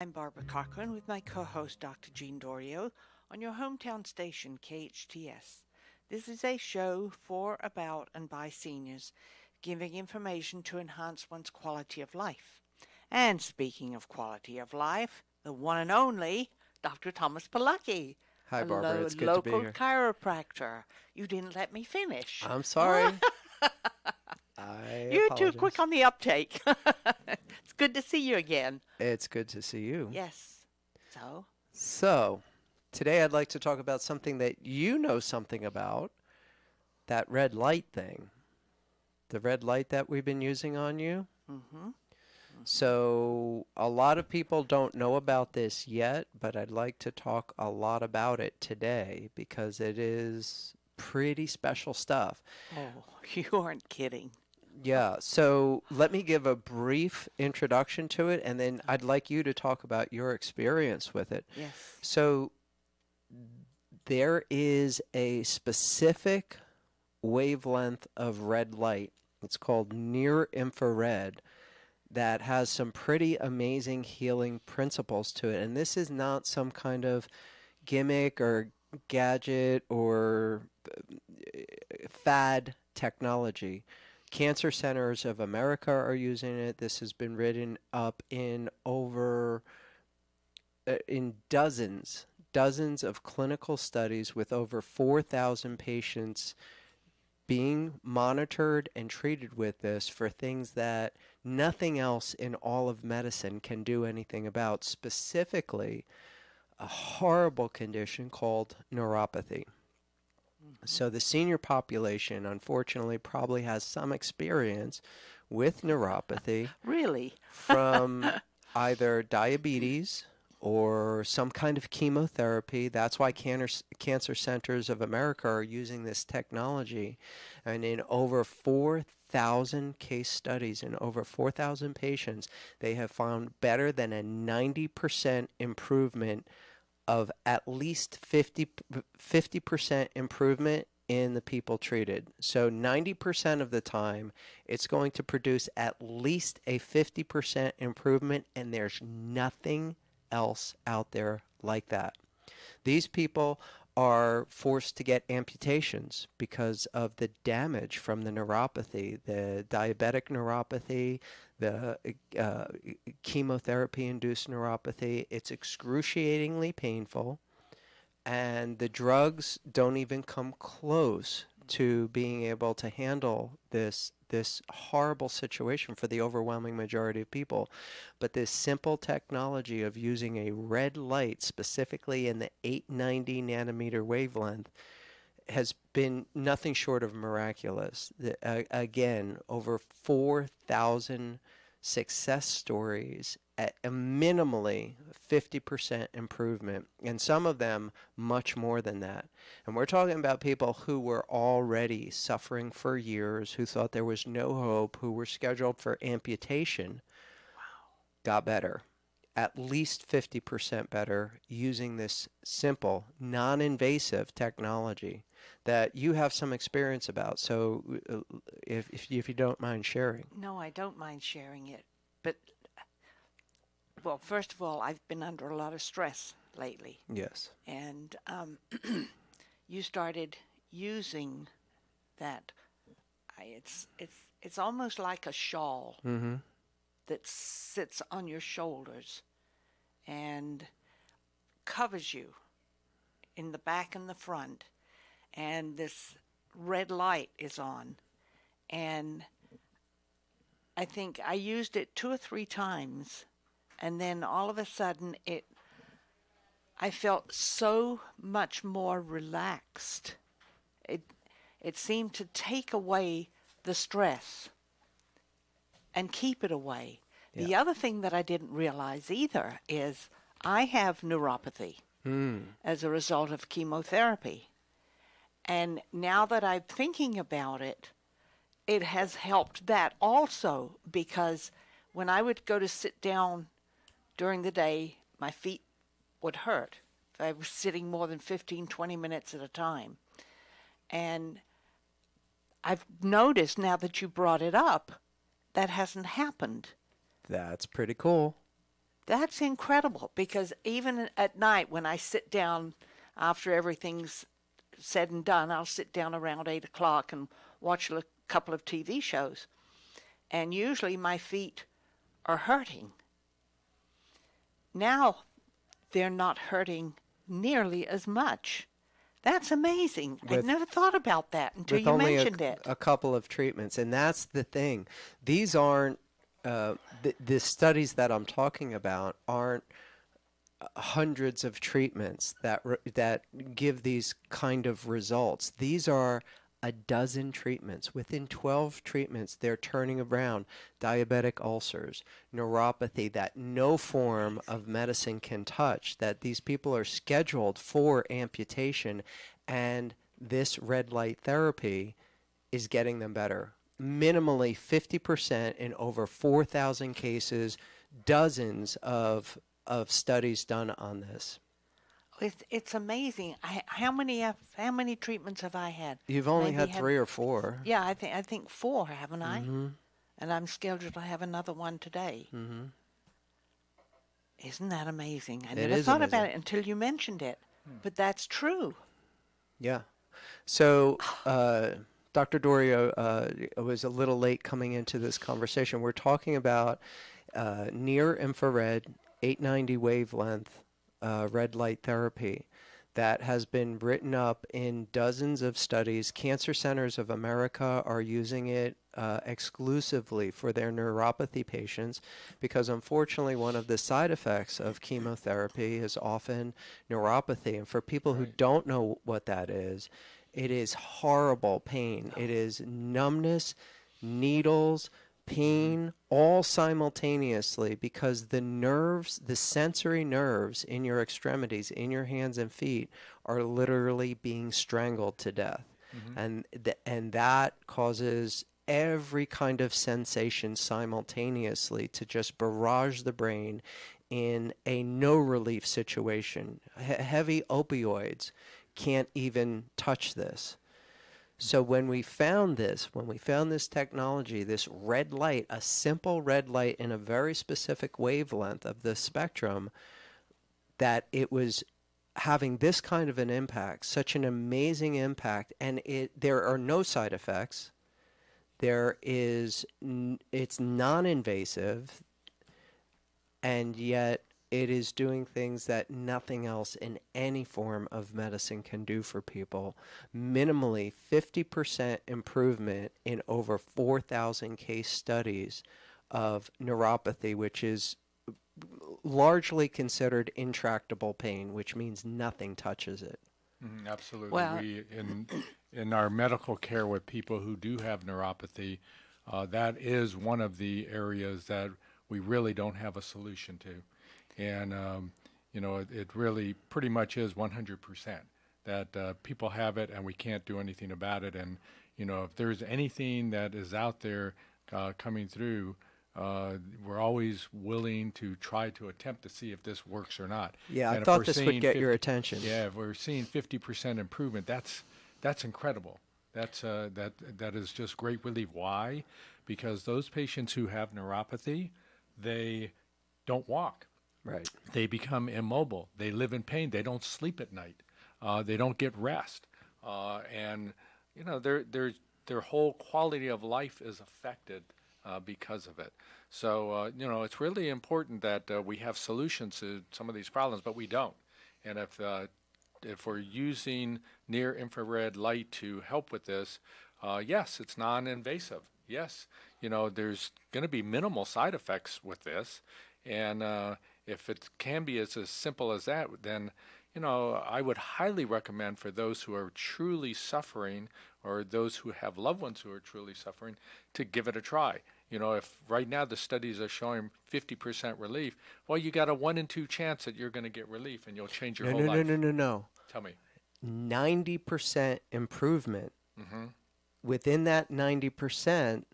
I'm Barbara Cochran with my co-host Dr. Jean Dorio on your hometown station KHTS. This is a show for, about, and by seniors, giving information to enhance one's quality of life. And speaking of quality of life, the one and only Dr. Thomas Palacki, Hi, a Barbara. It's good to be local here. chiropractor. You didn't let me finish. I'm sorry. I You're too quick apologize. on the uptake. It's good to see you again. It's good to see you. Yes. So, So, today I'd like to talk about something that you know something about, that red light thing. The red light that we've been using on you. mm-hmm. So, a lot of people don't know about this yet, but I'd like to talk a lot about it today because it is pretty special stuff. Oh, you aren't kidding. Yeah, so let me give a brief introduction to it, and then I'd like you to talk about your experience with it. Yes. So, there is a specific wavelength of red light. It's called near infrared that has some pretty amazing healing principles to it. And this is not some kind of gimmick or gadget or fad technology. Cancer Centers of America are using it. This has been written up in dozens of clinical studies with over 4,000 patients being monitored and treated with this for things that nothing else in all of medicine can do anything about, specifically a horrible condition called neuropathy. So the senior population, unfortunately, probably has some experience with neuropathy Really? from either diabetes or some kind of chemotherapy. That's why Cancer Centers of America are using this technology. And in over 4,000 case studies, in over 4,000 patients, they have found better than a 90% improvement of at least 50% improvement in the people treated. So 90% of the time, it's going to produce at least a 50% improvement, and there's nothing else out there like that. These people are forced to get amputations because of the damage from the neuropathy, the diabetic neuropathy, the chemotherapy-induced neuropathy. It's excruciatingly painful, and the drugs don't even come close to being able to handle this horrible situation for the overwhelming majority of people. But this simple technology of using a red light, specifically in the 890 nanometer wavelength, has been nothing short of miraculous. Again, over 4,000 success stories at a minimally 50% improvement, and some of them much more than that. And we're talking about people who were already suffering for years, who thought there was no hope, who were scheduled for amputation, got better. At least 50% better using this simple, non-invasive technology that you have some experience about. So if you don't mind sharing. No, I don't mind sharing it. But, well, first of all, I've been under a lot of stress lately. Yes. And you started using that. It's almost like a shawl Mm-hmm. that sits on your shoulders and covers you in the back and the front. And this red light is on. And I think I used it 2 or 3 times, and then all of a sudden I felt so much more relaxed. It seemed to take away the stress and keep it away. Yeah. The other thing that I didn't realize either is I have neuropathy as a result of chemotherapy. And now that I'm thinking about it, it has helped that also, because when I would go to sit down during the day, my feet would hurt if I was sitting more than 15, 20 minutes at a time. And I've noticed now that you brought it up, that hasn't happened. That's pretty cool. That's incredible, because even at night when I sit down after everything's said and done, I'll sit down around 8 o'clock and watch a couple of TV shows. And usually my feet are hurting. Now they're not hurting nearly as much. That's amazing. I'd never thought about that until you mentioned it. A couple of treatments, and that's the thing. These aren't the studies that I'm talking about aren't hundreds of treatments that give these kind of results. These are a dozen treatments. Within 12 treatments, they're turning around diabetic ulcers, neuropathy that no form of medicine can touch, that these people are scheduled for amputation, and this red light therapy is getting them better. Minimally 50% in over 4,000 cases, dozens of studies done on this. It's amazing. How many treatments have I had? You've only had 3 or 4. Yeah, I think 4, haven't I? Mm-hmm. And I'm scheduled to have another one today. Mm-hmm. Isn't that amazing? I never thought about it until you mentioned it. But that's true. Yeah. So, Dr. Dorio was a little late coming into this conversation. We're talking about near-infrared 890 wavelength red light therapy that has been written up in dozens of studies. Cancer Centers of America are using it exclusively for their neuropathy patients because, unfortunately, one of the side effects of chemotherapy is often neuropathy. And for people who don't know what that is, it is horrible pain. It is numbness, needles, pain, all simultaneously, because the nerves, the sensory nerves in your extremities, in your hands and feet, are literally being strangled to death. Mm-hmm. And that causes every kind of sensation simultaneously to just barrage the brain in a no relief situation. Heavy opioids can't even touch this. So when we found this technology, this red light, a simple red light in a very specific wavelength of the spectrum, that it was having this kind of an impact, such an amazing impact, and there are no side effects. It's non-invasive, and yet it is doing things that nothing else in any form of medicine can do for people. Minimally 50% improvement in over 4,000 case studies of neuropathy, which is largely considered intractable pain, which means nothing touches it. Absolutely. Well, in our medical care with people who do have neuropathy, that is one of the areas that we really don't have a solution to. And, it really pretty much is 100% that people have it and we can't do anything about it. And, if there's anything that is out there coming through, we're always willing to try to attempt to see if this works or not. Yeah, I thought this would get your attention. Yeah, if we're seeing 50% improvement, that's incredible. That is just great relief. Why? Because those patients who have neuropathy, they don't walk. Right. They become immobile. They live in pain. They don't sleep at night. They don't get rest. And their whole quality of life is affected because of it. So, it's really important that we have solutions to some of these problems, but we don't. And if we're using near-infrared light to help with this, yes, it's non-invasive. Yes, there's going to be minimal side effects with this. And if it can be as simple as that, then, I would highly recommend for those who are truly suffering or those who have loved ones who are truly suffering to give it a try. If right now the studies are showing 50% relief, well, you got a 1 in 2 chance that you're going to get relief and you'll change your whole life. No. Tell me. 90% improvement. Mm-hmm. Within that 90%,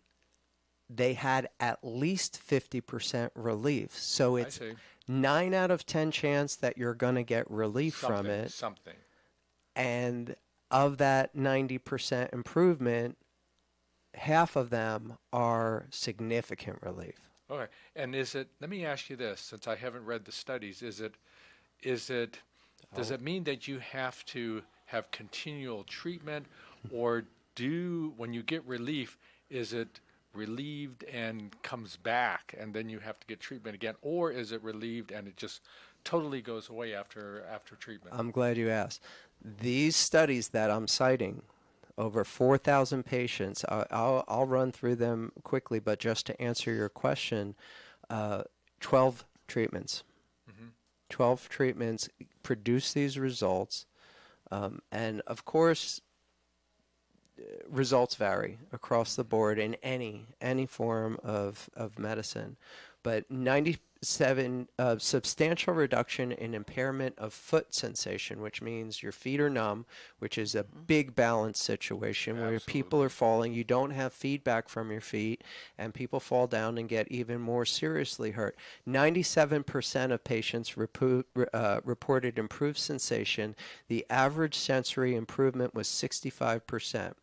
they had at least 50% relief. So it's 9 out of 10 chance that you're going to get relief from it. Something. And of that 90% improvement, half of them are significant relief. Okay. And let me ask you this, since I haven't read the studies, does it mean that you have to have continual treatment, or when you get relief, is it relieved and comes back and then you have to get treatment again, or is it relieved and it just totally goes away after treatment? I'm glad you asked. These studies that I'm citing, over 4,000 patients, I'll run through them quickly, but just to answer your question, 12 treatments. 12 treatments produce these results. And of course, results vary across the board in any form of medicine. But 97 substantial reduction in impairment of foot sensation, which means your feet are numb, which is a big balance situation where people are falling. You don't have feedback from your feet, and people fall down and get even more seriously hurt. 97% of patients reported improved sensation. The average sensory improvement was 65%.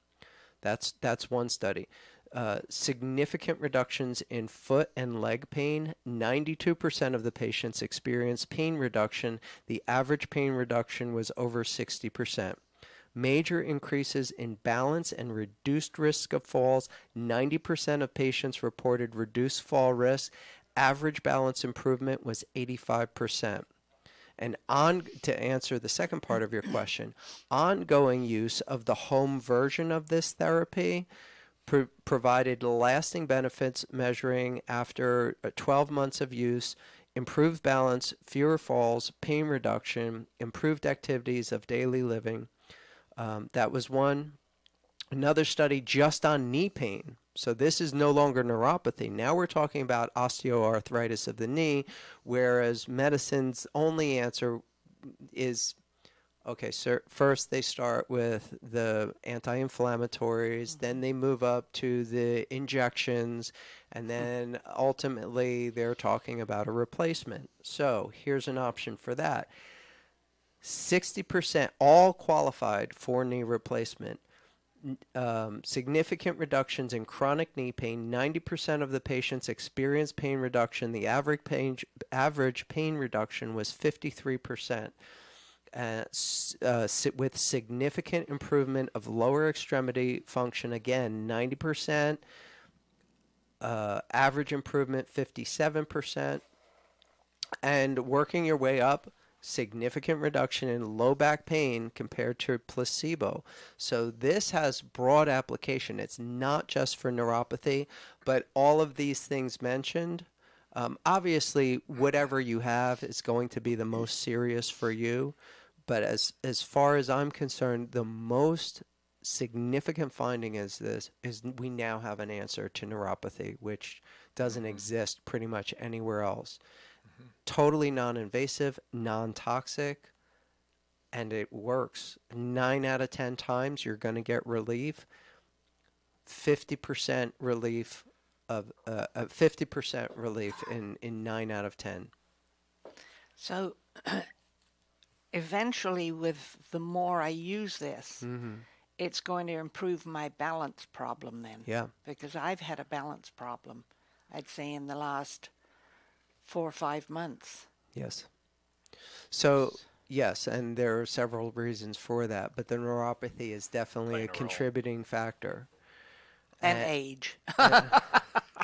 That's one study. Significant reductions in foot and leg pain. 92% of the patients experienced pain reduction. The average pain reduction was over 60%. Major increases in balance and reduced risk of falls. 90% of patients reported reduced fall risk. Average balance improvement was 85%. And to answer the second part of your question, ongoing use of the home version of this therapy provided lasting benefits, measuring after 12 months of use, improved balance, fewer falls, pain reduction, improved activities of daily living. That was one. Another study just on knee pain. So this is no longer neuropathy. Now we're talking about osteoarthritis of the knee, whereas medicine's only answer is, okay, so first they start with the anti-inflammatories, then they move up to the injections, and then ultimately they're talking about a replacement. So here's an option for that. 60% all qualified for knee replacement. Significant reductions in chronic knee pain. 90% of the patients experienced pain reduction. The average pain reduction was 53%. With significant improvement of lower extremity function. Again, 90%. Average improvement, 57%. And working your way up, significant reduction in low back pain compared to placebo. So this has broad application. It's not just for neuropathy, but all of these things mentioned. Obviously, whatever you have is going to be the most serious for you. But as far as I'm concerned, the most significant finding is we now have an answer to neuropathy, which doesn't exist pretty much anywhere else. Totally non-invasive, non-toxic, and it works. 9 out of 10 times you're going to get relief. 50% relief of 50% relief in 9 out of 10. So eventually, with the more I use this, it's going to improve my balance problem then. Yeah. Because I've had a balance problem, I'd say, in the last 4 or 5 months. Yes. So, yes, and there are several reasons for that, but the neuropathy is definitely a contributing factor. And age.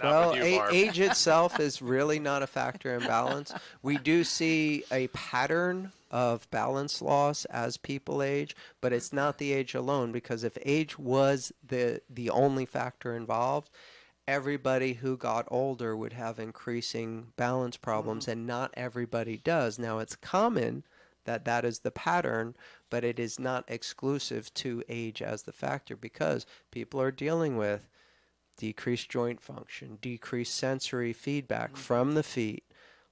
Well, age itself is really not a factor in balance. We do see a pattern of balance loss as people age, but it's not the age alone, because if age was the only factor involved, everybody who got older would have increasing balance problems, and not everybody does. Now, it's common that is the pattern, but it is not exclusive to age as the factor, because people are dealing with decreased joint function, decreased sensory feedback from the feet.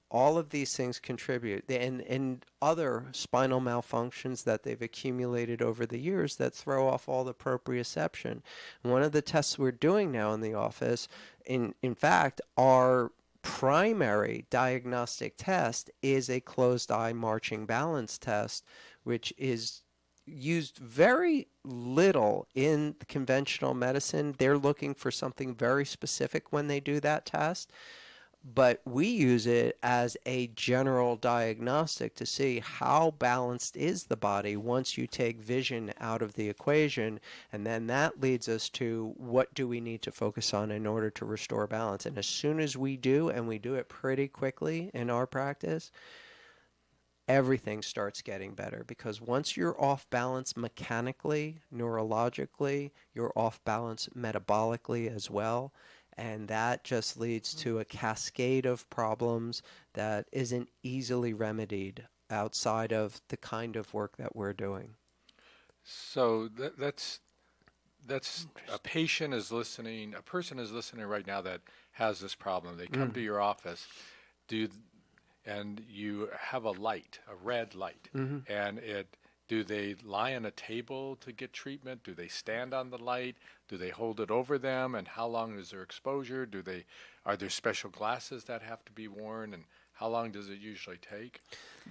All of these things contribute, and other spinal malfunctions that they've accumulated over the years that throw off all the proprioception. One of the tests we're doing now in the office, in fact, our primary diagnostic test is a closed eye marching balance test, which is used very little in conventional medicine. They're looking for something very specific when they do that test. but we use it as a general diagnostic to see how balanced is the body once you take vision out of the equation, and then that leads us to what do we need to focus on in order to restore balance. And as soon as we do, and we do it pretty quickly in our practice, everything starts getting better, because once you're off balance mechanically, neurologically, you're off balance metabolically as well. And that just leads to a cascade of problems that isn't easily remedied outside of the kind of work that we're doing. So that's a patient is listening, a person is listening right now that has this problem. They come to your office, and you have a light, a red light, and do they lie on a table to get treatment? Do they stand on the light? Do they hold it over them? And how long is their exposure? Are there special glasses that have to be worn? And how long does it usually take?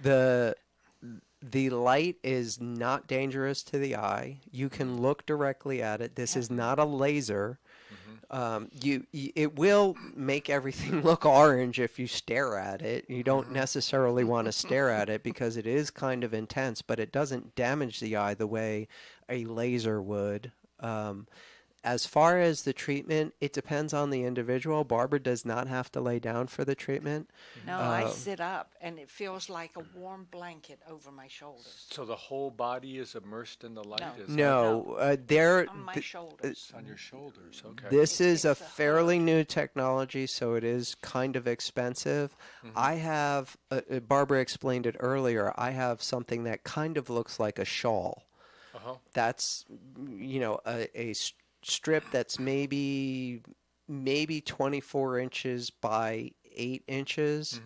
The light is not dangerous to the eye. You can look directly at it. This is not a laser. It will make everything look orange if you stare at it. You don't necessarily want to stare at it because it is kind of intense, but it doesn't damage the eye the way a laser would. As far as the treatment, it depends on the individual. Barbara does not have to lay down for the treatment. No, I sit up, and it feels like a warm blanket over my shoulders. So the whole body is immersed in the light? No, on my shoulders. On your shoulders, okay. This is a fairly new technology, so it is kind of expensive. I have, Barbara explained it earlier, I have something that kind of looks like a shawl. That's, a strip that's maybe 24 inches by 8 inches,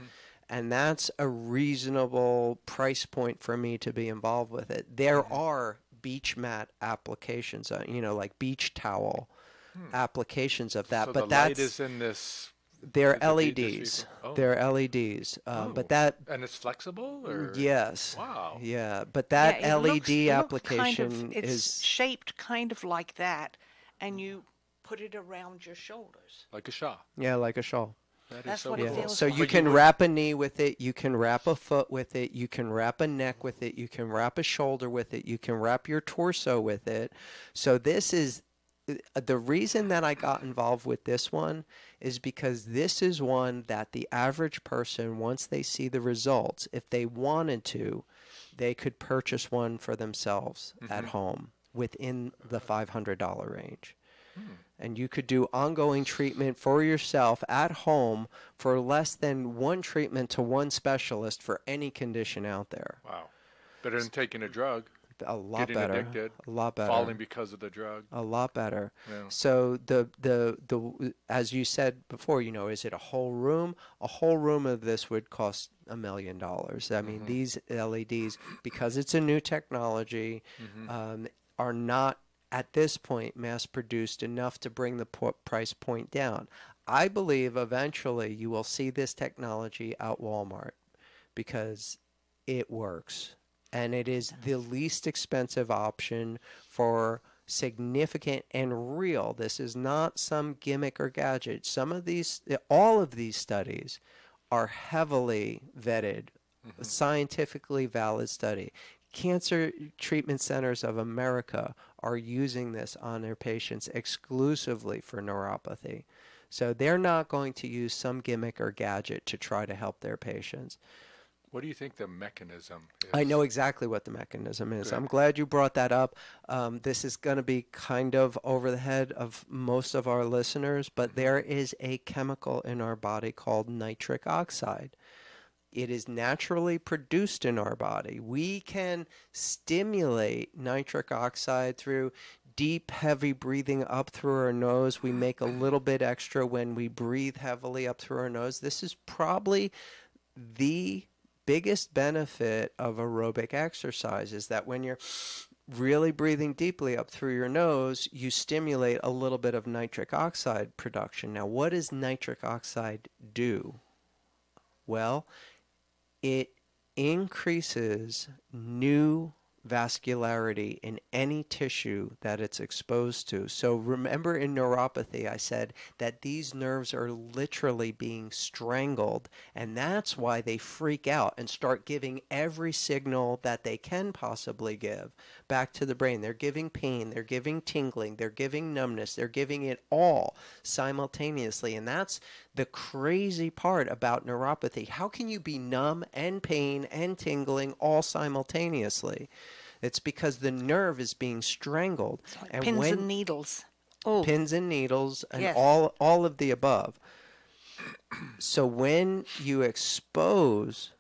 and that's a reasonable price point for me to be involved with it. There are beach mat applications, like beach towel applications of that, so but the light is in this. They're LEDs. They're LEDs. But that, and it's flexible, or? Yes. Wow. Yeah, but that LED application it's is shaped kind of like that, and you put it around your shoulders. Like a shawl. Yeah, like a shawl. That's so what cool. it feels So like. you can wrap a knee with it, you can wrap a foot with it, you can wrap a neck with it, you can wrap a shoulder with it, you can wrap your torso with it. So this is the reason that I got involved with this one is because this is one that the average person, once they see the results, if they wanted to, they could purchase one for themselves at home within the $500 range. And you could do ongoing treatment for yourself at home for less than one treatment to one specialist for any condition out there. Wow. Better than taking a drug. A lot getting better. Addicted, a lot better. Falling because of the drug. A lot better. Yeah. So the as you said before, is it a whole room? A whole room of this would cost $1 million. I mean, these LEDs, because it's a new technology, are not at this point mass produced enough to bring the price point down. I believe eventually you will see this technology at Walmart because it works. And it is the least expensive option for significant and real. This is not some gimmick or gadget. All of these studies are heavily vetted, scientifically valid study. Cancer Treatment Centers of America are using this on their patients exclusively for neuropathy. So they're not going to use some gimmick or gadget to try to help their patients. What do you think the mechanism is? I know exactly what the mechanism is. Good. I'm glad you brought that up. This is going to be kind of over the head of most of our listeners, but there is a chemical in our body called nitric oxide. It is naturally produced in our body. We can stimulate nitric oxide through deep, heavy breathing up through our nose. We make a little bit extra when we breathe heavily up through our nose. This is probably the biggest benefit of aerobic exercise, is that when you're really breathing deeply up through your nose, you stimulate a little bit of nitric oxide production. Now, what does nitric oxide do? Well, it increases new vascularity in any tissue that it's exposed to. So remember in neuropathy, I said that these nerves are literally being strangled, and that's why they freak out and start giving every signal that they can possibly give back to the brain. They're giving pain, they're giving tingling, they're giving numbness, they're giving it all simultaneously. And that's the crazy part about neuropathy. How can you be numb and pain and tingling all simultaneously? It's because the nerve is being strangled. Like and pins and needles. Oh. Pins and needles and yes. all of the above. So when you expose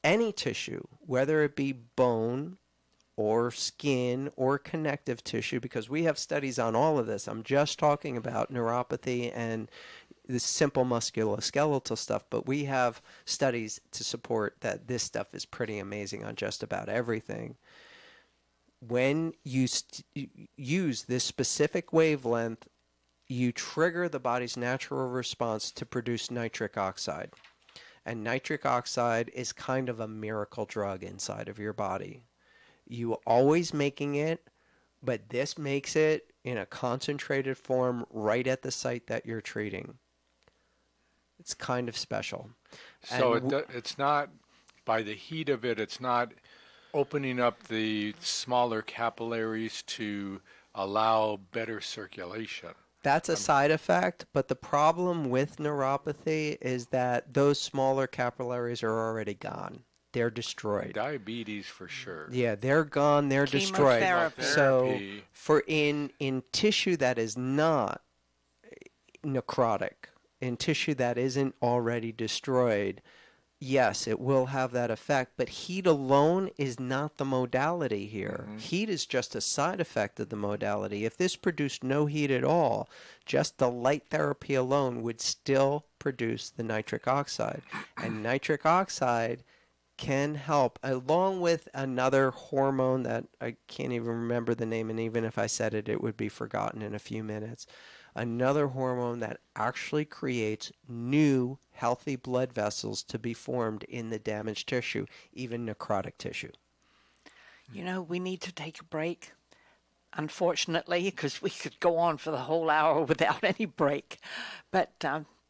any tissue, whether it be bone or skin or connective tissue, because we have studies on all of this. I'm just talking about neuropathy and the simple musculoskeletal stuff, but we have studies to support that this stuff is pretty amazing on just about everything. When you use this specific wavelength, you trigger the body's natural response to produce nitric oxide. And nitric oxide is kind of a miracle drug inside of your body. You are always making it, but this makes it in a concentrated form right at the site that you're treating. It's kind of special. So it's not, by the heat of it, it's not opening up the smaller capillaries to allow better circulation. That's a side effect, but the problem with neuropathy is that those smaller capillaries are already gone. They're destroyed. Diabetes for sure. Yeah, they're gone, they're destroyed. So for in tissue that is not necrotic, in tissue that isn't already destroyed, yes, it will have that effect, but heat alone is not the modality here. Mm-hmm. Heat is just a side effect of the modality. If this produced no heat at all, just the light therapy alone would still produce the nitric oxide. And nitric oxide can help, along with another hormone that I can't even remember the name, and even if I said it, it would be forgotten in a few minutes. Another hormone that actually creates new healthy blood vessels to be formed in the damaged tissue, even necrotic tissue. You know, we need to take a break, unfortunately, because we could go on for the whole hour without any break. But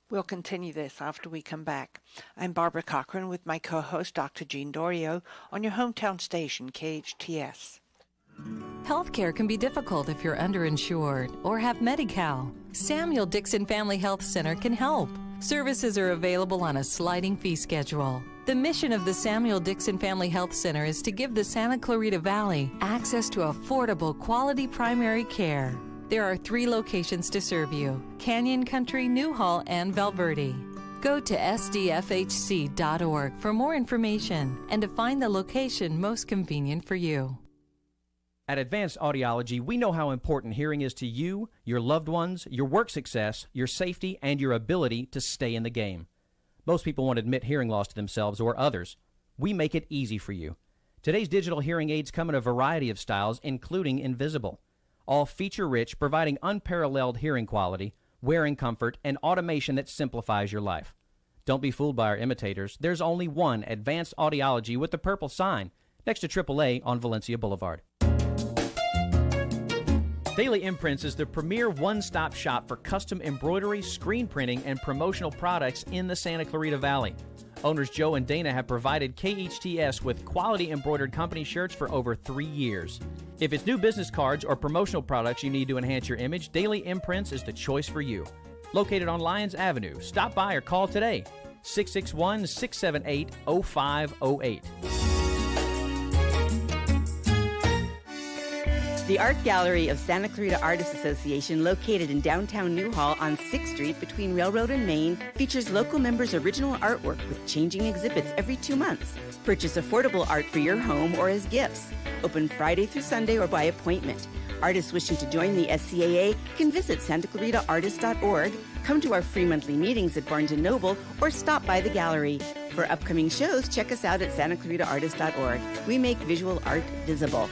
we'll continue this after we come back. I'm Barbara Cochran with my co-host, Dr. Jean Dorio, on your hometown station, KHTS. Healthcare can be difficult if you're underinsured or have Medi-Cal. Samuel Dixon Family Health Center can help. Services are available on a sliding fee schedule. The mission of the Samuel Dixon Family Health Center is to give the Santa Clarita Valley access to affordable, quality primary care. There are 3 locations to serve you: Canyon Country, Newhall, and Valverde. Go to sdfhc.org for more information and to find the location most convenient for you. At Advanced Audiology, we know how important hearing is to you, your loved ones, your work success, your safety, and your ability to stay in the game. Most people won't admit hearing loss to themselves or others. We make it easy for you. Today's digital hearing aids come in a variety of styles, including invisible. All feature-rich, providing unparalleled hearing quality, wearing comfort, and automation that simplifies your life. Don't be fooled by our imitators. There's only one Advanced Audiology with the purple sign next to AAA on Valencia Boulevard. Daily Imprints is the premier one-stop shop for custom embroidery, screen printing, and promotional products in the Santa Clarita Valley. Owners Joe and Dana have provided KHTS with quality embroidered company shirts for over 3 years. If it's new business cards or promotional products you need to enhance your image, Daily Imprints is the choice for you. Located on Lyons Avenue, stop by or call today, 661-678-0508. The Art Gallery of Santa Clarita Artists Association, located in downtown Newhall on 6th Street between Railroad and Main, features local members' original artwork with changing exhibits every 2 months. Purchase affordable art for your home or as gifts. Open Friday through Sunday or by appointment. Artists wishing to join the SCAA can visit santaclaritaartist.org, come to our free monthly meetings at Barnes & Noble, or stop by the gallery. For upcoming shows, check us out at santaclaritaartist.org. We make visual art visible.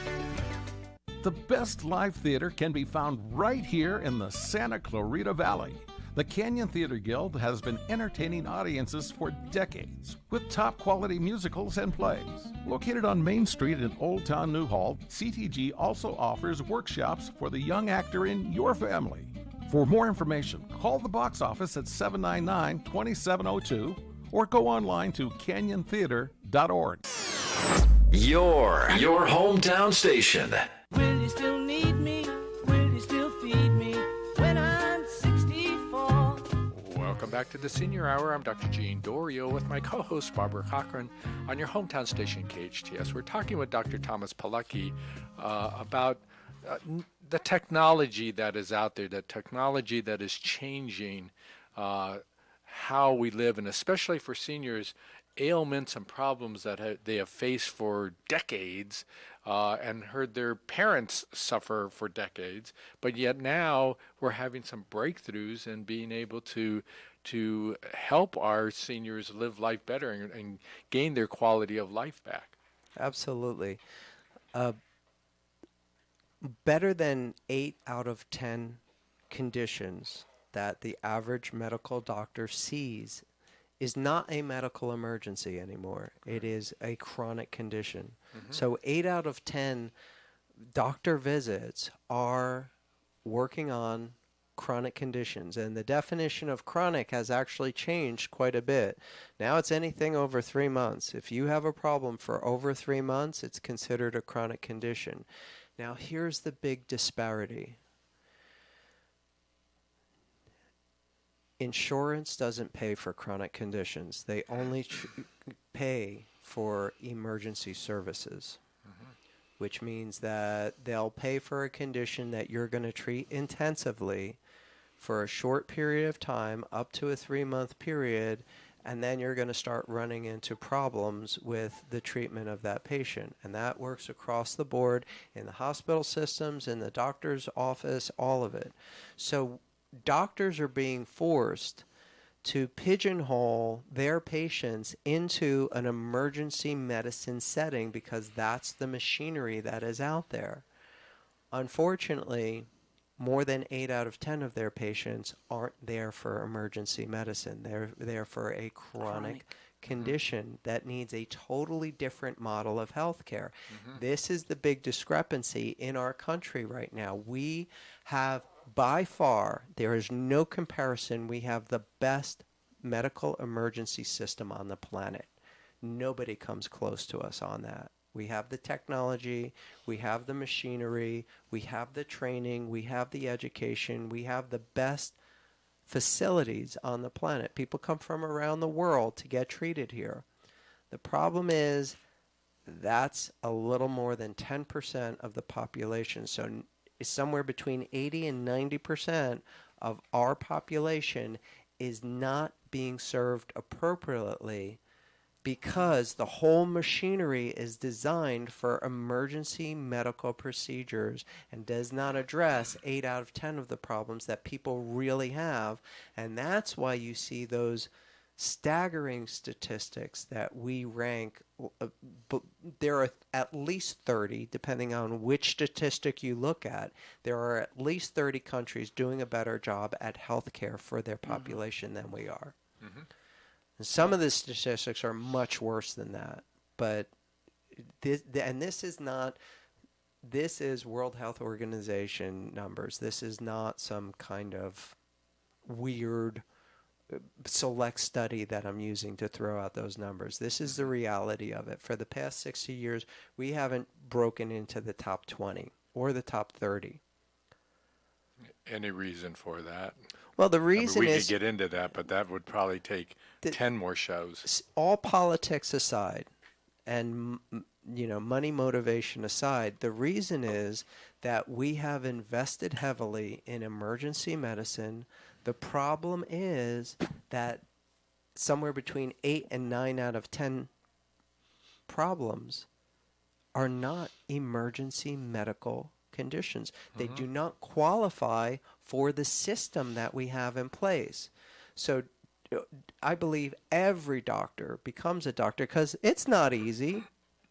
The best live theater can be found right here in the Santa Clarita Valley. The Canyon Theater Guild has been entertaining audiences for decades with top quality musicals and plays. Located on Main Street in Old Town Newhall, CTG also offers workshops for the young actor in your family. For more information, call the box office at 799-2702 or go online to canyontheater.org. Your hometown station. Will you still need me? Will you still feed me when I'm 64? Welcome back to the Senior Hour. I'm Dr. Gene Dorio with my co-host Barbara Cochran on your hometown station KHTS. We're talking with Dr. Thomas Pilecki about the technology that is out there, the technology that is changing how we live, and especially for seniors, ailments and problems that they have faced for decades and heard their parents suffer for decades. But yet now we're having some breakthroughs in being able to help our seniors live life better and gain their quality of life back. Absolutely. Better than 8 out of 10 conditions that the average medical doctor sees is not a medical emergency anymore. It is a chronic condition. Mm-hmm. So 8 out of 10 doctor visits are working on chronic conditions. And the definition of chronic has actually changed quite a bit. Now it's anything over 3 months. If you have a problem for over 3 months, it's considered a chronic condition. Now here's the big disparity. Insurance doesn't pay for chronic conditions. They only pay for emergency services, which means that they'll pay for a condition that you're going to treat intensively for a short period of time, up to a 3-month period, and then you're going to start running into problems with the treatment of that patient. And that works across the board in the hospital systems, in the doctor's office, all of it. So doctors are being forced to pigeonhole their patients into an emergency medicine setting because that's the machinery that is out there. Unfortunately, more than 8 out of 10 of their patients aren't there for emergency medicine. They're there for a chronic condition that needs a totally different model of health care. This is the big discrepancy in our country right now. We have, by far, there is no comparison, we have the best medical emergency system on the planet. Nobody comes close to us on that. We have the technology, we have the machinery, we have the training, we have the education, we have the best facilities on the planet. People come from around the world to get treated here. The problem is that's a little more than 10% of the population. So somewhere between 80 and 90% of our population is not being served appropriately because the whole machinery is designed for emergency medical procedures and does not address 8 out of 10 of the problems that people really have. And that's why you see those staggering statistics that we rank. There are at least 30, depending on which statistic you look at, there are at least 30 countries doing a better job at health care for their population than we are. And some of the statistics are much worse than that. But this is World Health Organization numbers. This is not some kind of weird select study that I'm using to throw out those numbers. This is the reality of it. For the past 60 years, we haven't broken into the top 20 or the top 30. Any reason for that? Well, the reason we is... could get into that, but that would probably take 10 more shows. All politics aside, and money motivation aside, the reason is that we have invested heavily in emergency medicine. The problem is that somewhere between 8 and 9 out of 10 problems are not emergency medical conditions. They do not qualify for the system that we have in place. So I believe every doctor becomes a doctor because it's not easy.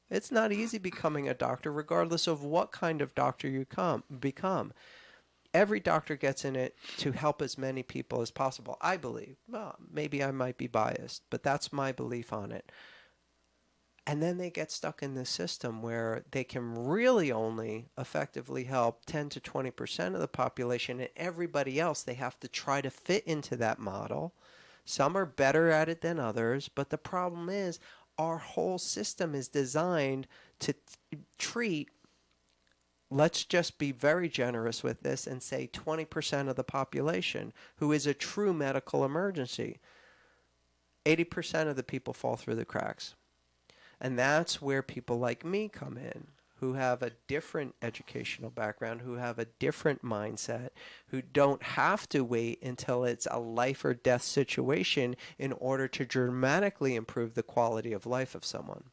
It's not easy becoming a doctor regardless of what kind of doctor you become. every doctor gets in it to help as many people as possible, I believe. Well, maybe I might be biased, but that's my belief on it. And then they get stuck in this system where they can really only effectively help 10 to 20% of the population, and everybody else they have to try to fit into that model. Some are better at it than others, but the problem is our whole system is designed to treat, let's just be very generous with this and say 20% of the population who is a true medical emergency. 80% of the people fall through the cracks. And that's where people like me come in, who have a different educational background, who have a different mindset, who don't have to wait until it's a life or death situation in order to dramatically improve the quality of life of someone.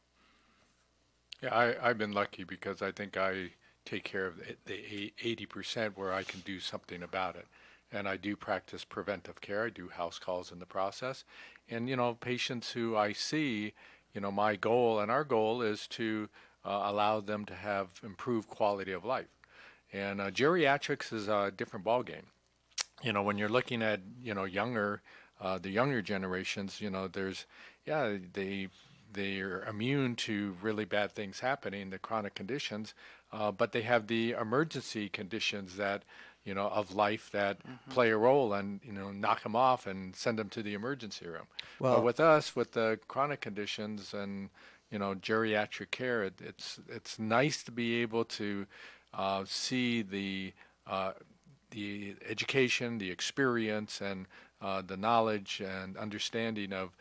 Yeah, I've been lucky because I think I take care of the 80% where I can do something about it. And I do practice preventive care. I do house calls in the process. And, patients who I see, my goal and our goal is to allow them to have improved quality of life. And geriatrics is a different ballgame. When you're looking at, the younger generations, they're immune to really bad things happening, the chronic conditions, but they have the emergency conditions that, of life that play a role and, knock them off and send them to the emergency room. Well, but with us, with the chronic conditions and, geriatric care, it's nice to be able to see the education, the experience, and the knowledge and understanding of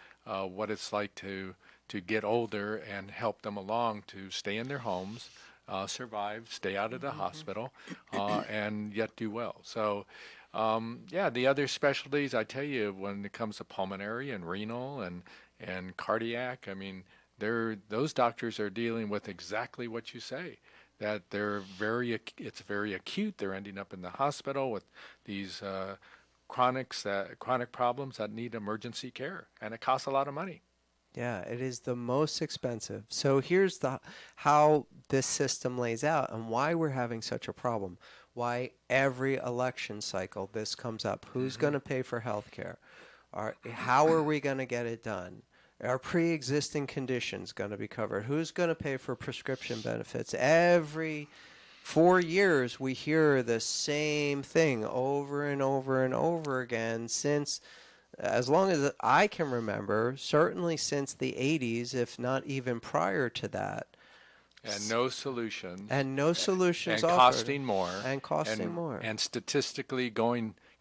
what it's like to get older and help them along to stay in their homes, survive, stay out of the hospital, and yet do well. So, the other specialties, I tell you, when it comes to pulmonary and renal and cardiac, I mean, those doctors are dealing with exactly what you say, that it's very acute. They're ending up in the hospital with these chronic problems that need emergency care, and it costs a lot of money. Yeah, it is the most expensive. So here's how this system lays out and why we're having such a problem. Why every election cycle this comes up. Who's going to pay for health care? How are we going to get it done? Are pre-existing conditions going to be covered? Who's going to pay for prescription benefits? Every 4 years we hear the same thing over and over and over again since as long as I can remember, certainly since the 80s, if not even prior to that. And no solutions. And no solutions and offered. Costing more. And costing more. And statistically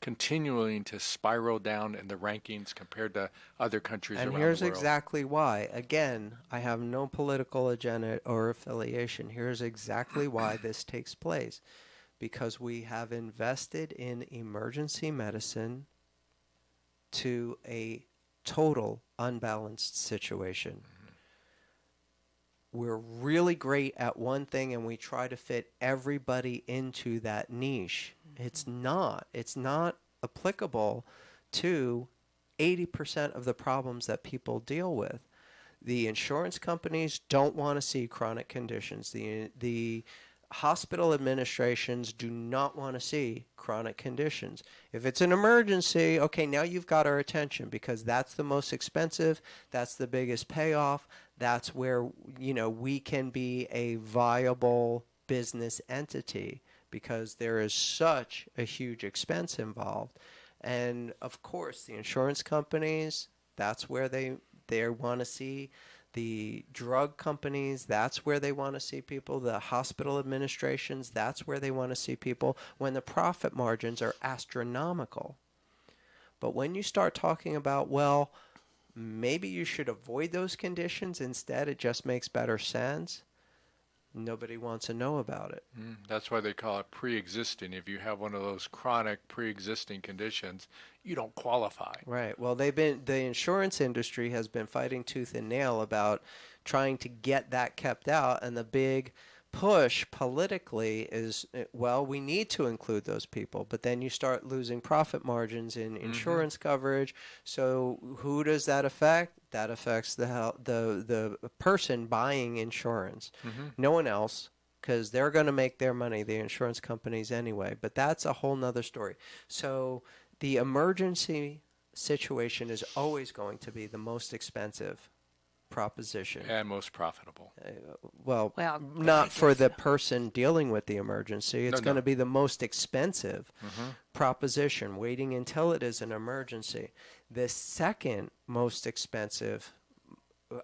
continuing to spiral down in the rankings compared to other countries around the world. And here's exactly why. Again, I have no political agenda or affiliation. Here's exactly why this takes place. Because we have invested in emergency medicine to a total unbalanced situation. We're really great at one thing and we try to fit everybody into that niche. It's not applicable to 80% of the problems that people deal with. The insurance companies don't want to see chronic conditions. The hospital administrations do not want to see chronic conditions. If it's an emergency, okay, now you've got our attention because that's the most expensive, that's the biggest payoff, that's where, we can be a viable business entity because there is such a huge expense involved. And of course, the insurance companies, that's where they want to see. The drug companies, that's where they want to see people. The hospital administrations, that's where they want to see people when the profit margins are astronomical. But when you start talking about, well, maybe you should avoid those conditions instead, it just makes better sense, nobody wants to know about it. That's why they call it pre-existing. If you have one of those chronic pre-existing conditions, you don't qualify. Right. Well, the insurance industry has been fighting tooth and nail about trying to get that kept out, and the big push politically is, well, we need to include those people, but then you start losing profit margins in insurance coverage. So who does that affect? That affects the person buying insurance. No one else. because they're going to make their money, the insurance companies anyway. But that's a whole nother story. So the emergency situation is always going to be the most expensive proposition. And most profitable. Well, Well, not for the so. person dealing with the emergency. It's going to be the most expensive proposition, waiting until it is an emergency. The second most expensive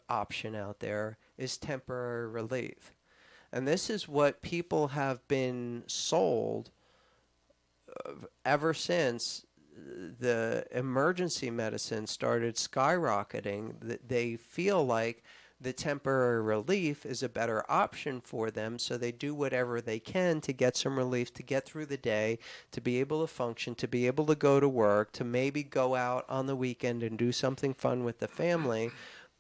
option out there is temporary relief. And this is what people have been sold ever since the emergency medicine started skyrocketing. They feel like the temporary relief is a better option for them, so they do whatever they can to get some relief, to get through the day, to be able to function, to be able to go to work, to maybe go out on the weekend and do something fun with the family.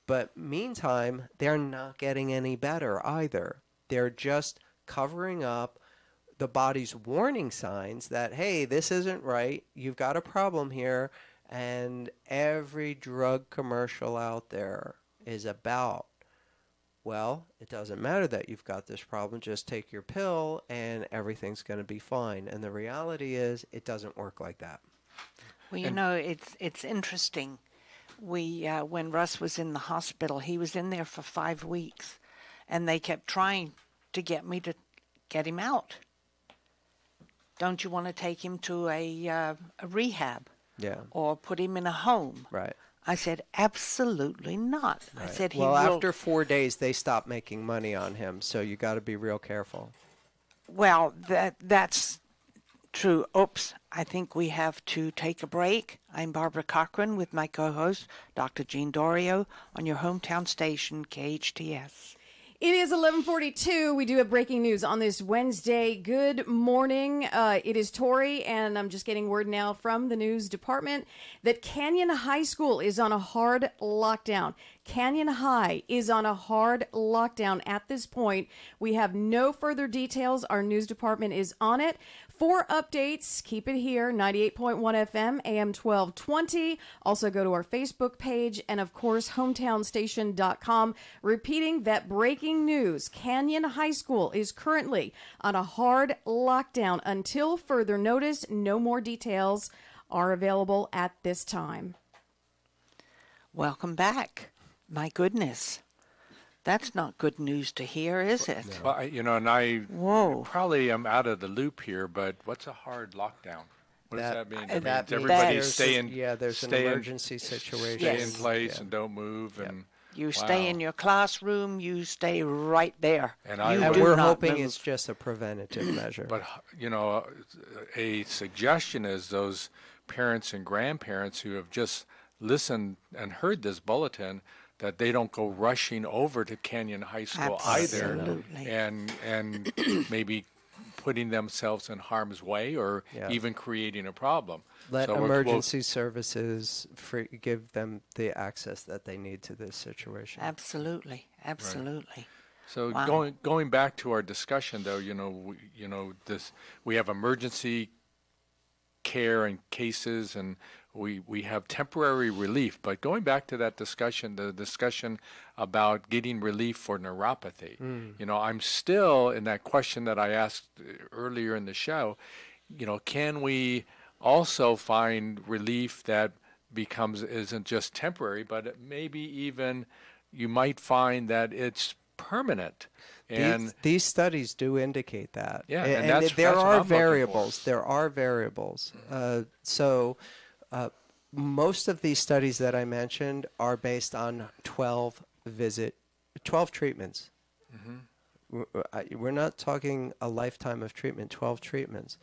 But meantime, they're not getting any better either. They're just covering up the body's warning signs that, hey, this isn't right, you've got a problem here. And every drug commercial out there is about, well, it doesn't matter that you've got this problem, just take your pill and everything's going to be fine. And the reality is it doesn't work like that. Well, you know, it's interesting. When Russ was in the hospital, he was in there for 5 weeks, and they kept trying to get me to get him out. Don't you want to take him to a rehab? Yeah. Or put him in a home? Right. I said, absolutely not. Right. I said, well, after 4 days, they stopped making money on him, so you got to be real careful. Well, that's true. Oops, I think we have to take a break. I'm Barbara Cochran with my co-host, Dr. Jean Dorio, on your hometown station, KHTS. It is 11:42. We do have breaking news on this Wednesday. Good morning. It is Tori, and I'm just getting word now from the news department that Canyon High School is on a hard lockdown. Canyon High is on a hard lockdown at this point. We have no further details. Our news department is on it. For updates, keep it here, 98.1 FM, AM 1220. Also go to our Facebook page and, of course, hometownstation.com. Repeating that breaking news, Canyon High School is currently on a hard lockdown until further notice. No more details are available at this time. Welcome back. My goodness. That's not good news to hear, is it? Well, I Whoa. probably am out of the loop here, but what's a hard lockdown? What does that mean? That means everybody there's- stay in. Yeah, there's an stay in- emergency situation. Stay in Yes. place and don't move. And You stay in your classroom, you stay right there. And You I And do we're not hoping move. it's just a preventative measure. But a suggestion is those parents and grandparents who have just listened and heard this bulletin, that they don't go rushing over to Canyon High School Absolutely. either, and maybe putting themselves in harm's way or even creating a problem. Let So emergency services give them the access that they need to this situation. Absolutely. Absolutely. So Wow. going back to our discussion, though, we have emergency care and cases, and we have temporary relief. But going back to that discussion, the discussion about getting relief for neuropathy, I'm still in that question that I asked earlier in the show. Can we also find relief that isn't just temporary, but it maybe even you might find that it's permanent. And these studies do indicate that. Yeah, and that's there what are I'm looking for. variables. There are variables. So most of these studies that I mentioned are based on 12 treatments. We're not talking a lifetime of treatment, 12 treatments.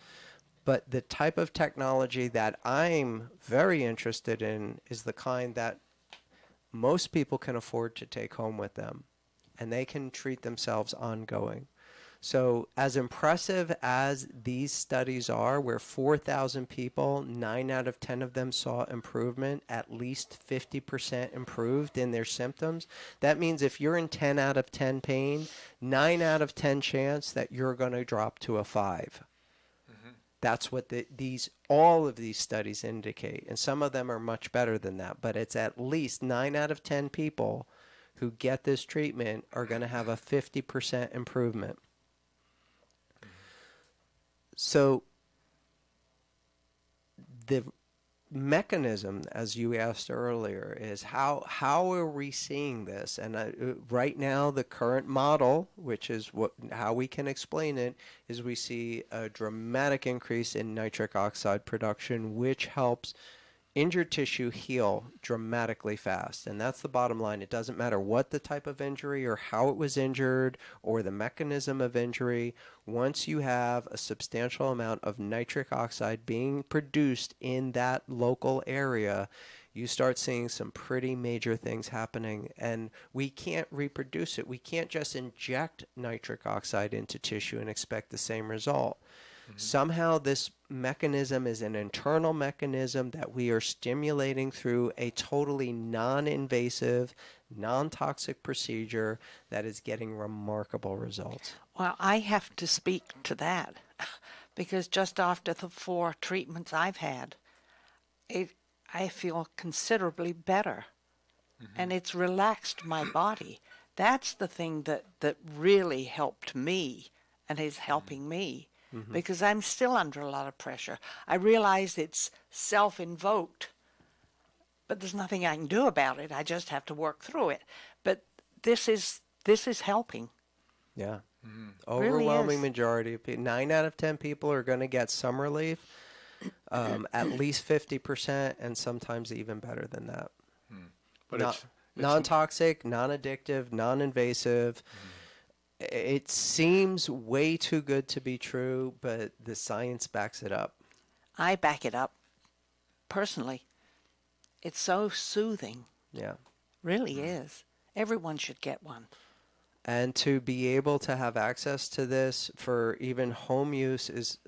But the type of technology that I'm very interested in is the kind that most people can afford to take home with them, and they can treat themselves ongoing. So as impressive as these studies are, where 4,000 people, 9 out of 10 of them saw improvement, at least 50% improved in their symptoms, that means if you're in 10 out of 10 pain, 9 out of 10 chance that you're going to drop to a 5. That's what all of these studies indicate. And some of them are much better than that. But it's at least 9 out of 10 people who get this treatment are going to have a 50% improvement. So the mechanism, as you asked earlier, is how are we seeing this? And right now, the current model, which is how we can explain it, is we see a dramatic increase in nitric oxide production, which helps injured tissue heal dramatically fast. And that's the bottom line. It doesn't matter what the type of injury or how it was injured or the mechanism of injury. Once you have a substantial amount of nitric oxide being produced in that local area, you start seeing some pretty major things happening. And we can't reproduce it. We can't just inject nitric oxide into tissue and expect the same result. Somehow this mechanism is an internal mechanism that we are stimulating through a totally non-invasive, non-toxic procedure that is getting remarkable results. Well, I have to speak to that because just after the 4 treatments I've had, I feel considerably better. And it's relaxed my body. That's the thing that really helped me and is helping me. Because I'm still under a lot of pressure. I realize it's self-invoked, but there's nothing I can do about it. I just have to work through it. But this is helping. Yeah. Really Overwhelming is. majority of people, 9 out of 10 people are going to get some relief, at least 50%, and sometimes even better than that. But it's non-toxic, non-addictive, non-invasive. It seems way too good to be true, but the science backs it up. I back it up personally. It's so soothing. Yeah. Really is. Everyone should get one. And to be able to have access to this for even home use is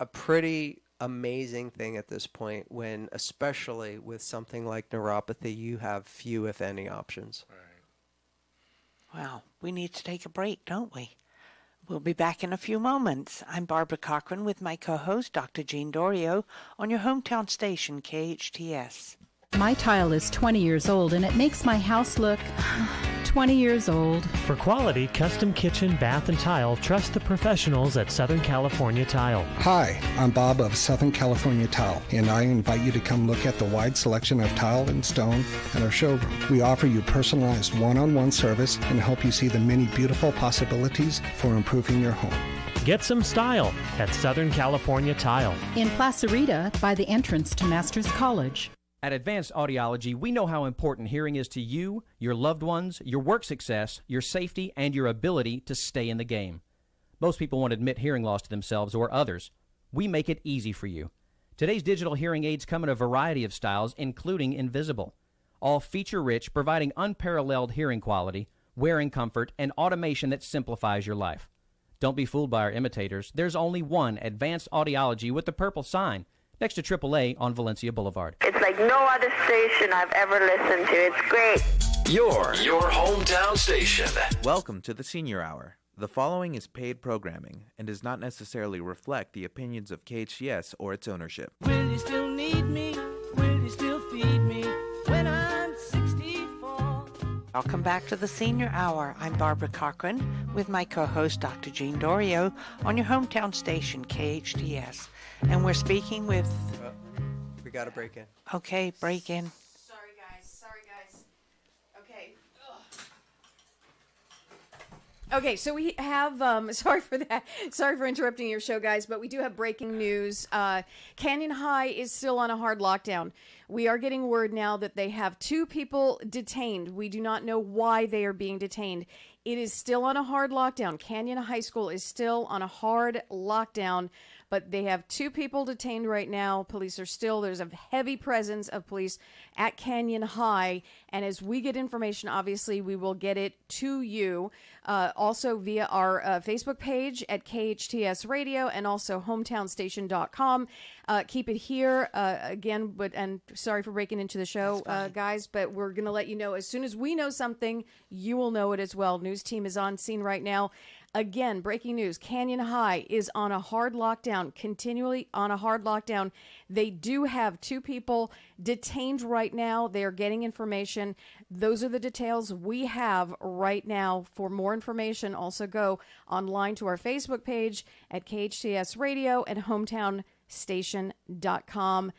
a pretty amazing thing at this point, when especially with something like neuropathy, you have few, if any, options. Wow, we need to take a break, don't we? We'll be back in a few moments. I'm Barbara Cochran with my co-host, Dr. Jean Dorio, on your hometown station, KHTS. My tile is 20 years old, and it makes my house look 20 years old. For quality, custom kitchen, bath, and tile, trust the professionals at Southern California Tile. Hi, I'm Bob of Southern California Tile, and I invite you to come look at the wide selection of tile and stone at our showroom. We offer you personalized one-on-one service and help you see the many beautiful possibilities for improving your home. Get some style at Southern California Tile. In Placerita, by the entrance to Masters College. At Advanced Audiology, we know how important hearing is to you, your loved ones, your work success, your safety, and your ability to stay in the game. Most people won't admit hearing loss to themselves or others. We make it easy for you. Today's digital hearing aids come in a variety of styles, including invisible. All feature-rich, providing unparalleled hearing quality, wearing comfort, and automation that simplifies your life. Don't be fooled by our imitators. There's only one Advanced Audiology with the purple sign, next to AAA on Valencia Boulevard. It's like no other station I've ever listened to. It's great. Your hometown station. Welcome to the Senior Hour. The following is paid programming and does not necessarily reflect the opinions of KHTS or its ownership. Will you still need me? Will you still feed me when I'm 64? Welcome back to the Senior Hour. I'm Barbara Cochran with my co-host, Dr. Jean Dorio, on your hometown station, KHTS. And we're speaking with... We got to break in. Okay, break in. Sorry, guys. Okay. Okay, so we have, sorry for that. Sorry for interrupting your show, guys, but we do have breaking news. Canyon High is still on a hard lockdown. We are getting word now that they have 2 people detained. We do not know why they are being detained. It is still on a hard lockdown. Canyon High School is still on a hard lockdown, but they have 2 people detained right now. There's a heavy presence of police at Canyon High. And as we get information, obviously, we will get it to you. Also via our Facebook page at KHTS Radio and also hometownstation.com. Keep it here again, and sorry for breaking into the show, guys, but we're going to let you know as soon as we know something, you will know it as well. News team is on scene right now. Again, breaking news, Canyon High is on a hard lockdown, continually on a hard lockdown. They do have 2 people detained right now. They are getting information. Those are the details we have right now. For more information, also go online to our Facebook page at KHTS Radio and hometownstation.com.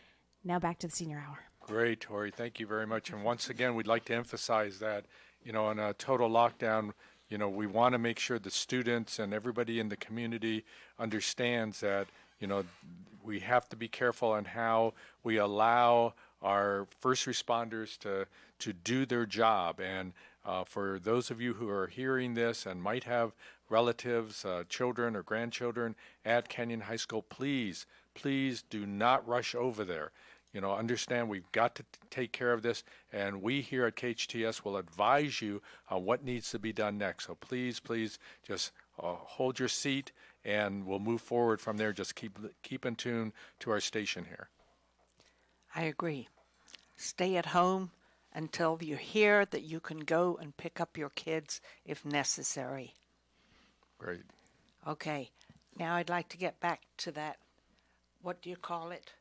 Now back to the Senior Hour. Great, Tori. Thank you very much. And once again, we'd like to emphasize that, in a total lockdown, we want to make sure the students and everybody in the community understands that, we have to be careful on how we allow our first responders to do their job. And for those of you who are hearing this and might have relatives, children or grandchildren at Canyon High School, please do not rush over there. Understand we've got to take care of this, and we here at KHTS will advise you on what needs to be done next. So please just hold your seat, and we'll move forward from there. Just keep in tune to our station here. I agree. Stay at home until you hear that you can go and pick up your kids if necessary. Great. Okay. Now I'd like to get back to that. What do you call it?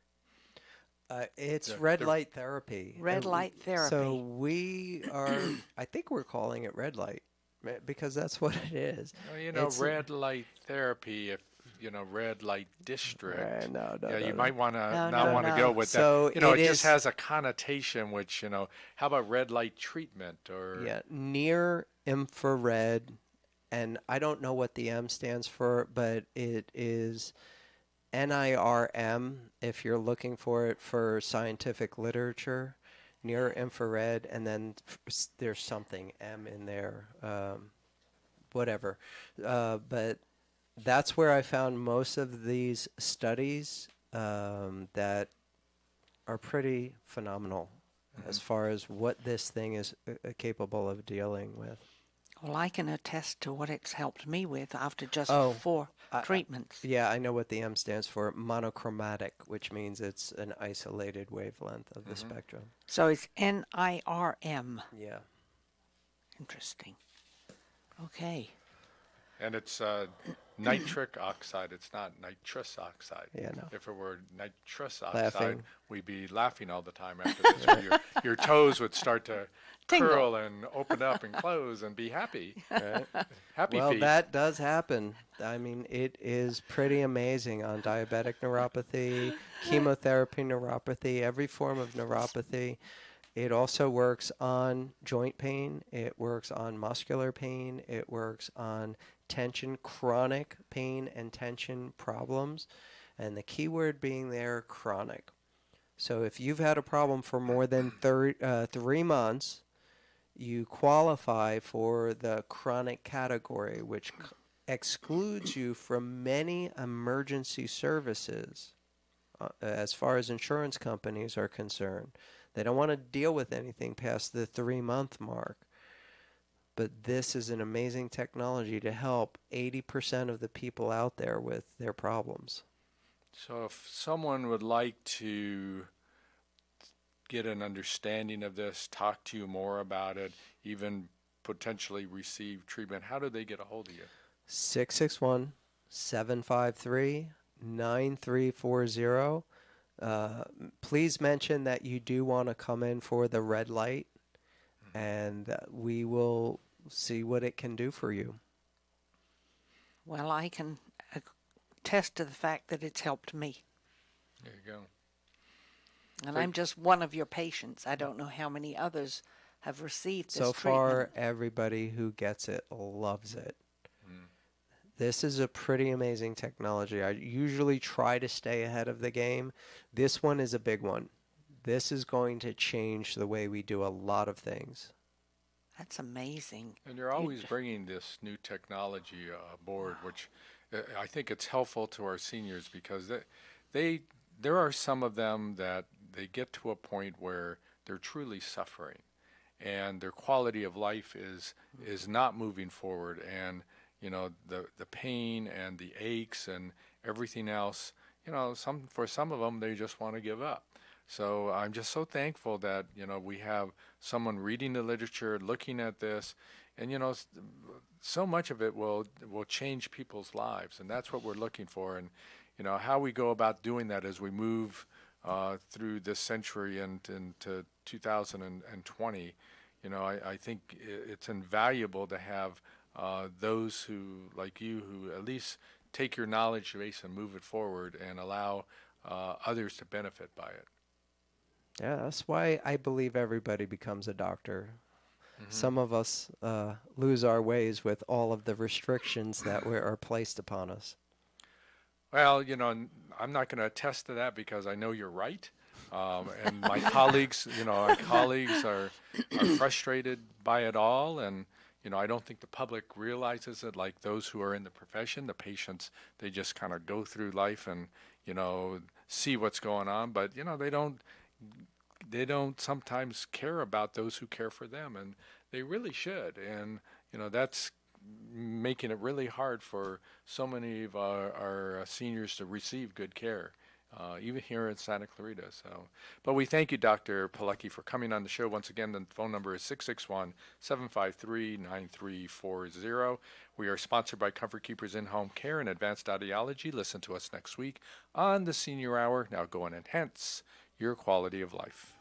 It's red light therapy. Red light therapy. So we are, I think we're calling it red light because that's what it is. Red light therapy, if, red light district. No, you might want to want to go with so that. It just has a connotation, which, how about red light treatment or? Yeah, near infrared, and I don't know what the M stands for, but it is NIRM, if you're looking for it for scientific literature, near infrared, and then there's something M in there, whatever. But that's where I found most of these studies that are pretty phenomenal as far as what this thing is capable of dealing with. Well, I can attest to what it's helped me with after just 4 treatments. Yeah, I know what the M stands for, monochromatic, which means it's an isolated wavelength of the spectrum. So it's NIRM. Yeah. Interesting. Okay. And it's nitric oxide. It's not nitrous oxide. Yeah, no. If it were nitrous oxide, Laughing. We'd be laughing all the time after this. Your toes would start to curl and open up and close and be happy. Right? Happy well, feet. that does happen. I mean, it is pretty amazing on diabetic neuropathy, chemotherapy neuropathy, every form of neuropathy. It also works on joint pain. It works on muscular pain. It works on tension, chronic pain and tension problems. And the key word being there, chronic. So if you've had a problem for more than 3 months, you qualify for the chronic category, which excludes you from many emergency services as far as insurance companies are concerned. They don't want to deal with anything past the 3-month mark. But this is an amazing technology to help 80% of the people out there with their problems. So if someone would like to get an understanding of this, talk to you more about it, even potentially receive treatment, how do they get a hold of you? 661-753-9340. Please mention that you do want to come in for the red light, and we will see what it can do for you. Well, I can attest to the fact that it's helped me. There you go. And I'm just one of your patients. I don't know how many others have received this So treatment. far, everybody who gets it loves it. This is a pretty amazing technology. I usually try to stay ahead of the game. This one is a big one. This is going to change the way we do a lot of things. That's amazing. And you're always bringing this new technology aboard, which I think it's helpful to our seniors because there are some of them that they get to a point where they're truly suffering and their quality of life is not moving forward. And the pain and the aches and everything else, for some of them, they just want to give up. So I'm just so thankful that, we have someone reading the literature, looking at this, And so much of it will change people's lives, and that's what we're looking for. And how we go about doing that as we move through this century and into 2020. I think it's invaluable to have those who, like you, who at least take your knowledge base and move it forward and allow others to benefit by it. Yeah, that's why I believe everybody becomes a doctor. Some of us lose our ways with all of the restrictions that are placed upon us. Well, I'm not going to attest to that because I know you're right. And my colleagues, our colleagues are frustrated by it all. And, I don't think the public realizes it, like those who are in the profession. The patients, they just kind of go through life and, see what's going on. But, they don't sometimes care about those who care for them, and they really should. And that's making it really hard for so many of our seniors to receive good care, even here in Santa Clarita. But we thank you, Dr. Pilecki, for coming on the show. Once again, the phone number is 661-753-9340. We are sponsored by Comfort Keepers In-Home Care and Advanced Audiology. Listen to us next week on the Senior Hour. Now go and enhance your quality of life.